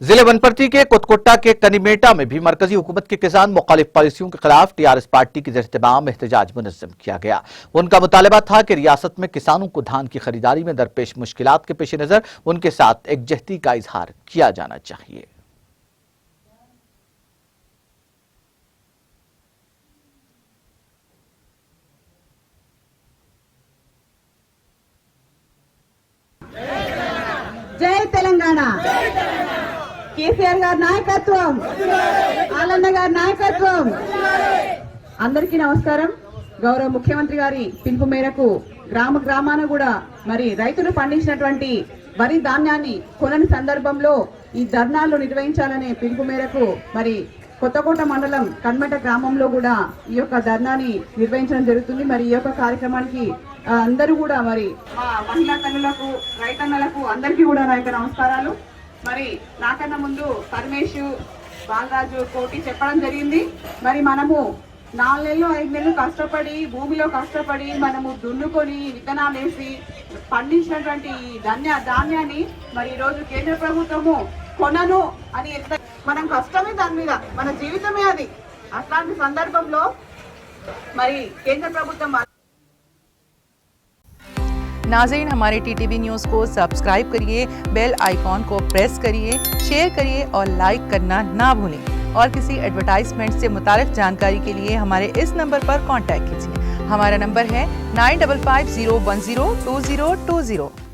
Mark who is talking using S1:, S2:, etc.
S1: जिले वनपर्ती के कुतकुट्टा के कनीमेटा में भी मरकजी हुकूमत के किसान मुखालिफ पॉलिसियों के खिलाफ टीआरएस पार्टी की ज़ेर-ए-इत्तेमाम एहतजाज मुनज़्ज़म किया गया। उनका मुतालबा था कि रियासत में किसानों को धान की खरीदारी में दरपेश मुश्किलात के पेश नज़र उनके साथ एकजहती का इजहार किया जाना चाहिए।
S2: జై తెలంగాణ కేసీఆర్ గారి నాయకత్వం ఆలన్న గారి నాయకత్వం అందరికీ నమస్కారం। గౌరవ ముఖ్యమంత్రి గారి పిలుపు మేరకు గ్రామ గ్రామాన కూడా మరి రైతులు పండించినటువంటి వరి ధాన్యాన్ని కొనని సందర్భంలో ఈ ధర్నాలు నిర్వహించాలనే పిలుపు మేరకు మరి కొత్తకోట మండలం కన్మెట గ్రామంలో కూడా ఈ యొక్క ధర్నాని నిర్వహించడం జరుగుతుంది। మరి ఈ యొక్క కార్యక్రమానికి అందరూ కూడా మరి మా మహిళా తల్లులకు రైతన్నలకు అందరికీ కూడా నా యొక్క నమస్కారాలు। మరి నాకన్నా ముందు పరమేశ్ బాలరాజు కోటి చెప్పడం జరిగింది। మరి మనము 4 నెలలు 5 నెలలు కష్టపడి భూమిలో కష్టపడి మనము దున్నుకొని విత్తనాలు వేసి పండించినటువంటి ధాన్యాన్ని మరి ఈ రోజు కేంద్ర ప్రభుత్వము కొనను అని మనం కష్టమే దాని మీద మన జీవితమే అది। అట్లాంటి సందర్భంలో మరి కేంద్ర ప్రభుత్వం
S3: नाज़रीन, हमारे टीटीवी न्यूज़ को सब्सक्राइब करिए, बेल आइकॉन को प्रेस करिए, शेयर करिए और लाइक करना ना भूलें। और किसी एडवर्टाइजमेंट से मुताल्लिक़ जानकारी के लिए हमारे इस नंबर पर कांटेक्ट कीजिए। हमारा नंबर है 9550102020।